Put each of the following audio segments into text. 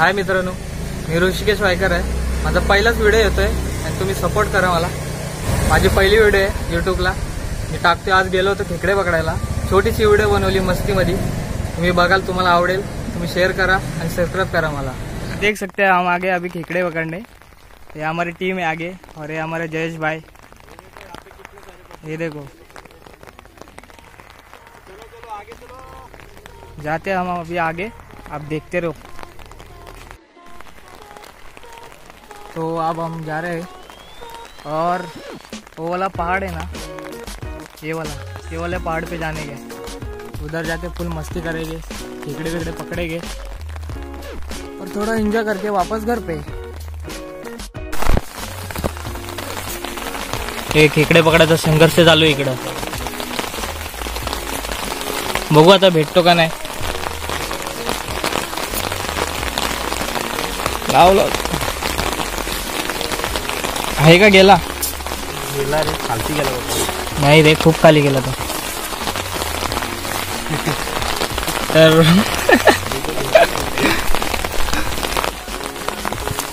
हाय मित्रांनो, मी ऋषिकेश वायकर आहे। माझा पहिलाच व्हिडिओ येतोय आणि तुम्ही सपोर्ट करा मला। माझी पहिली व्हिडिओ आहे यूट्यूबला, मी टाकतोय। आज गेलो होतो खेकडे पकडायला, छोटीशी व्हिडिओ बनवली मस्तीमध्ये, तुम्ही बघाल, तुम्हाला आवडेल। तुम्ही शेयर करा आणि सब्सक्राइब करा मला। देख सकते हैं हम आगे अभी खेकड़े पकड़ने, ये हमारी टीम है आगे और ये हमारे जयेश भाई। ये देखो, जाते हैं हम अभी आगे, आप देखते रहो। तो अब हम जा रहे हैं और वो वाला पहाड़ है ना, ये वाले पहाड़ पे जाने के, उधर जाके फुल मस्ती करेंगे, खेकड़े वेकड़े पकड़ेंगे और थोड़ा एंजॉय करके वापस घर पे। हे खेकडे पकडायचा संघर्ष चालू आहे इकडं, बघू आता भेटतो का नाही। लावलं आहे का? गेला रे, खालती गेला नाही रे, खूप खाली गेला तो। तर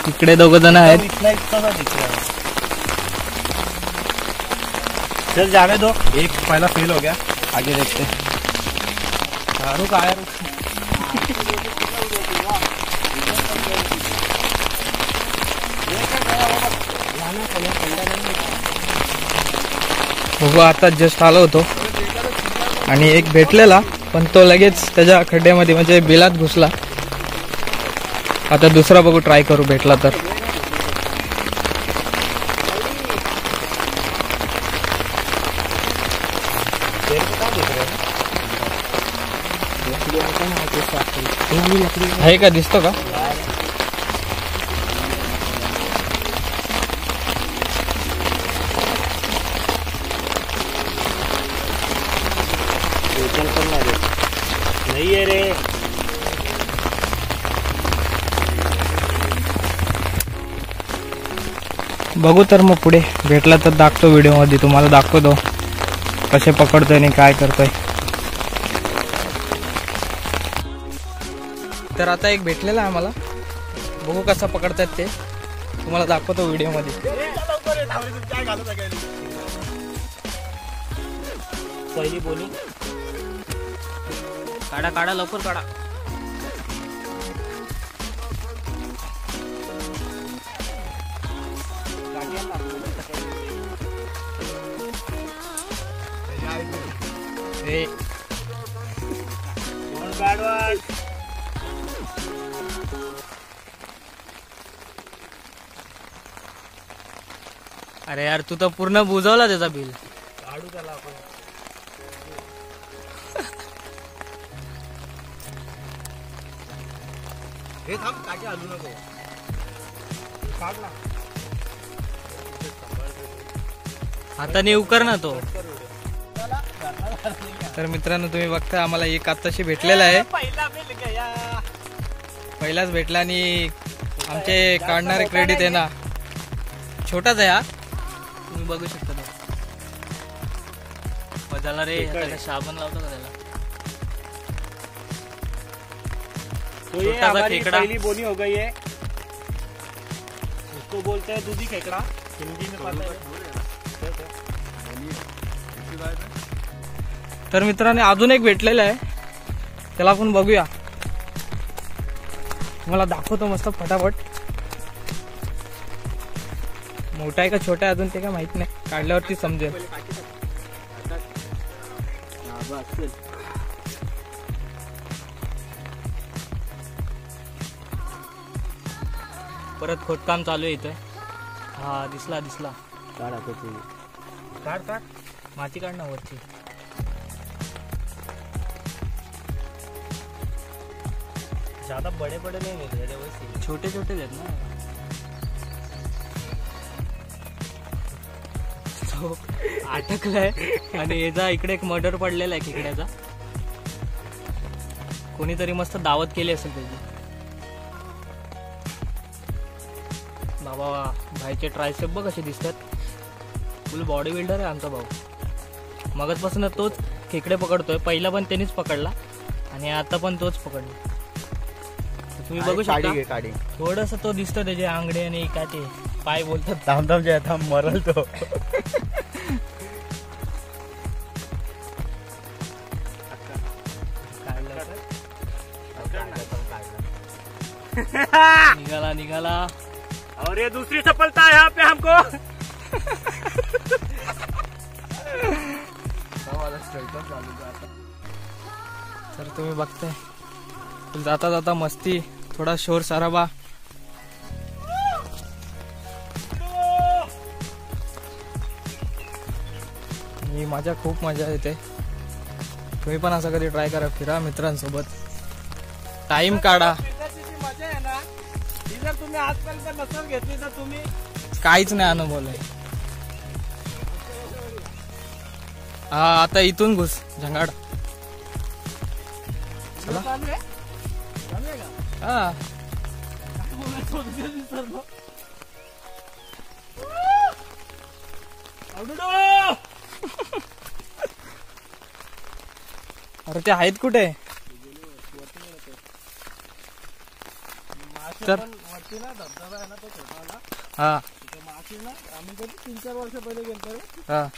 इकडे दोघं जण आहेत। चल जाने दो, एक पहला फेल हो गया, आगे देखते। रुक आया, बघू आता जस्ट आलो होतो आणि एक भेटलेला, पण तो लगेच त्याच्या खड्ड्यामध्ये म्हणजे बिलात घुसला। आता दुसरा बघू, ट्राय करू, भेटला तर। आहे का? दिसतो का? नहीं है रे, बघू तर मग पुढे भेटला तर दाखवतो व्हिडिओमध्ये, तुम्हाला दाखवतो कसे पकडतोय आणि काय करतोय। तर आता एक भेटलेला आहे आम्हाला, बघू कसा पकडतायत ते, तुम्हाला दाखवतो व्हिडिओमध्ये। पहिली बोली काढा काढा, लवकर काढा। अरे यार, तू तर पूर्ण बुजवला त्याचा बिल। काढू त्याला आपण। हे थांब, काटे हलू नको, काढ ना हाताने उकर ना तो। तर मित्रांनो, तुम्ही बघता, आम्हाला एक आत्ताशी भेटलेला आहे, पहिलाच भेटला आणि आमचे काढणारे क्रेडिट आहे ना, छोटाच आहे हा, तुम्ही बघू शकता। मजाला रे, साबण लावतो का त्याला? तो ये हमारी पहली बोनी हो गई है, उसको बोलते हैं दूधी खेकड़ा, हिंदी में पता है। तर मित्रांनो, अजून एक भेटलेला आहे, त्याला आपण बघूया, तुम्हाला दाखवतो मस्त फटाफट। मोठा आहे का छोटा आहे अजून ते काय माहित नाही, काढल्यावरती समजेल। परत खोदकाम चालू आहे इथं। हा, दिसला दिसला, काढ काढ काढ, माती काढ ना वरची। ज्यादा बड़े बड़े नहीं मिल रहे, वैसे छोटे छोटे आहेत ना। तो अटकलाय आणि याचा इकडे एक मर्डर पडलेला आहे खेकड्याचा, कोणीतरी मस्त दावत केली असेल त्याची। बाबा, भाईचे ट्रायसेप बघ कसे दिसतात, फुल बॉडी बिल्डर आहे आमचा भाऊ। मगचपासून तोच खेकडे पकडतोय, पहिला पण त्यांनीच पकडला आणि आता पण तोच पकडला। तुम्ही बघू काढी शकता घे काढी. थोडस तो दिसतो त्याचे आंगडे आणि काय ते पाय बोलतात. थांब थांब जय थांब मरल तो. निघाला निघाला. और ये दूसरी सफलता है यहाँ पे हमको. तर तुम्ही बघताय जाता जाता मस्ती थोडा शोर साराबा. मी माझ्या खूप मजा येते. तुम्ही पण असं कधी ट्राय करा, फिरा मित्रांसोबत, टाइम काढा. मजा आहे ना ती जर तुम्ही आजपर्यंत नसल घेतली तर तुम्ही काहीच नाही अनुभवलंय. हा आता इथून घुस झंगाड. चला. हा अरे ते आहेत कुठे तर. हा आम्ही 3-4 वर्ष पहिले गेलो. हा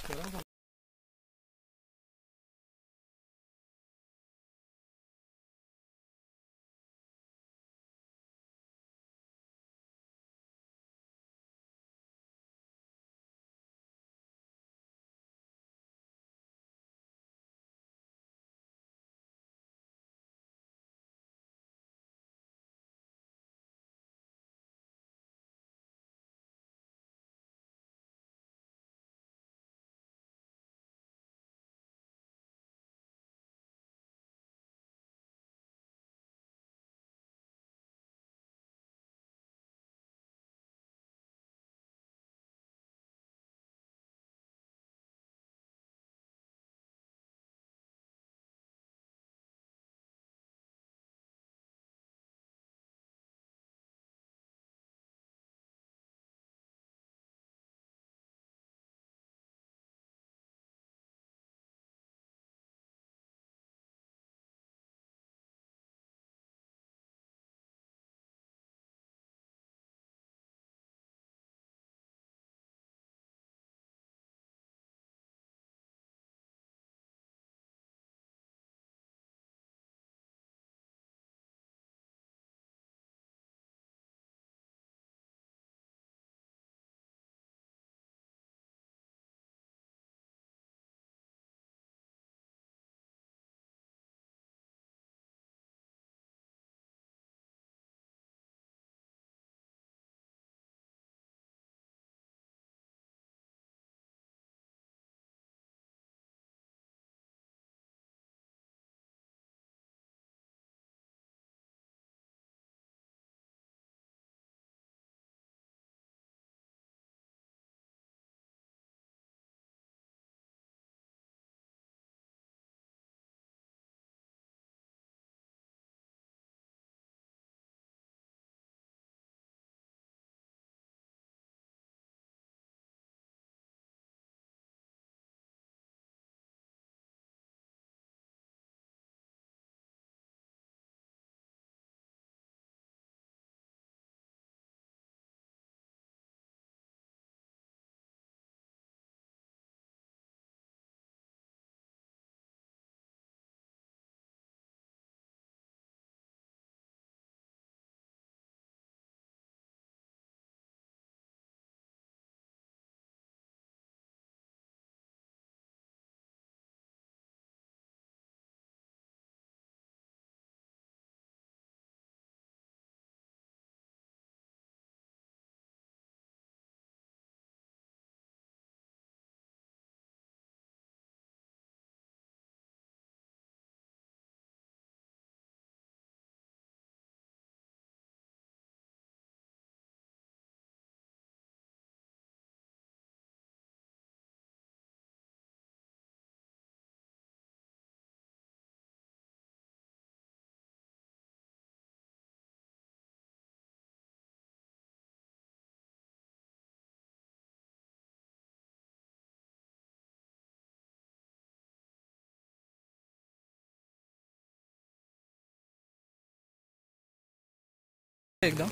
एकदम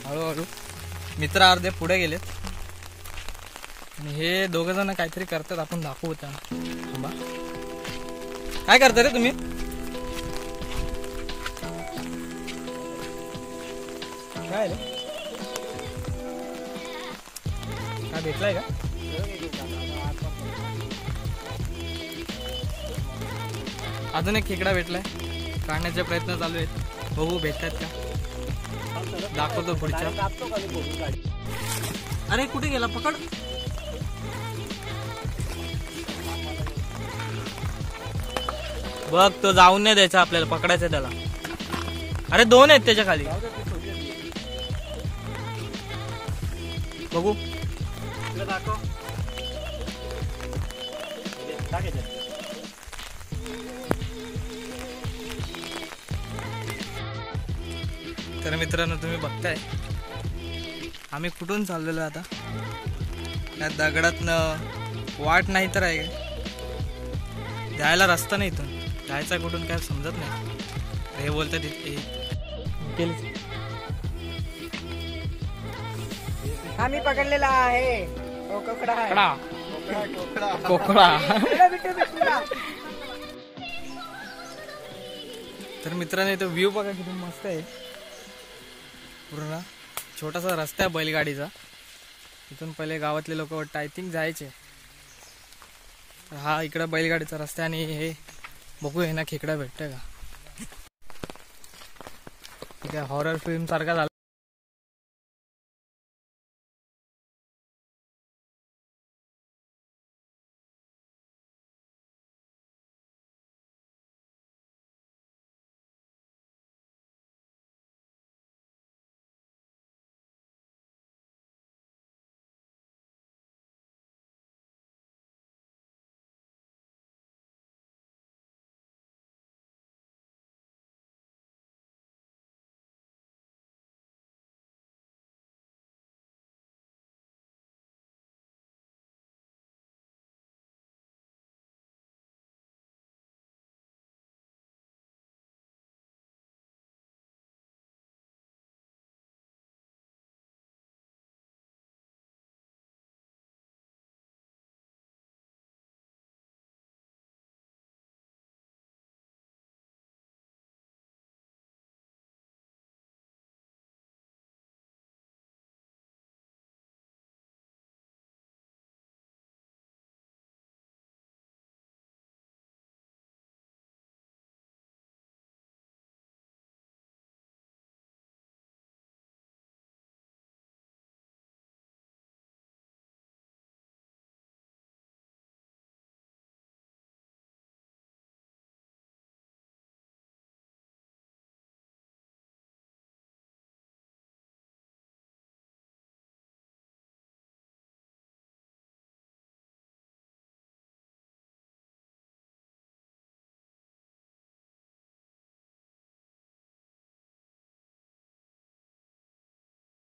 हळूहळू. मित्र अर्धे पुढे गेलेत आणि हे दोघ जण काहीतरी करतात, आपण दाखवू त्यांना. काय करता रे तुम्ही? काय रे, काय भेटलाय का? अजून एक खेकडा भेटलाय, काढण्याचे प्रयत्न चालू आहेत. बघू भेटतात का, दाखवतो पुढच्या. अरे कुठे गेला, पकड. बघ तो जाऊन नाही द्यायचा आपल्याला, पकडायचं त्याला. अरे 2 आहेत त्याच्या खाली, बघू. तर मित्रांनो तुम्ही बघताय आम्ही कुठून चाललेलो आता. या दगडातनं वाट नाही तर आहे, जायला रस्ता नाही, इथून जायचा कुठून काय समजत नाही. हे बोलतात आम्ही पकडलेला आहे कोकळा. तर मित्रांनो इथं व्ह्यू बघा किती मस्त आहे. पूर्ण छोटासा रस्ता आहे बैलगाडीचा. इथून पहिले गावातले लोक वाटतं आय थिंक जायचे. तर हा इकडे बैलगाडीचा रस्ता आणि हे बघू हे ना खेकडा भेटतंय का. ठीक आहे, हॉरर फिल्म सारखा झाला.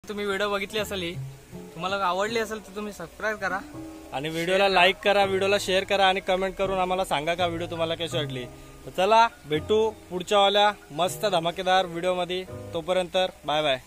तुम्ही व्हिडिओ बघितली असेल, ही तुम्हाला आवडली असेल तर तुम्ही सबस्क्राईब करा आणि व्हिडिओला लाईक करा, व्हिडिओला शेअर करा आणि कमेंट करून आम्हाला सांगा का व्हिडिओ तुम्हाला कशी वाटली. तर चला भेटू पुढच्या वाल्या मस्त धमाकेदार व्हिडिओ मध्ये. तोपर्यंत बाय बाय.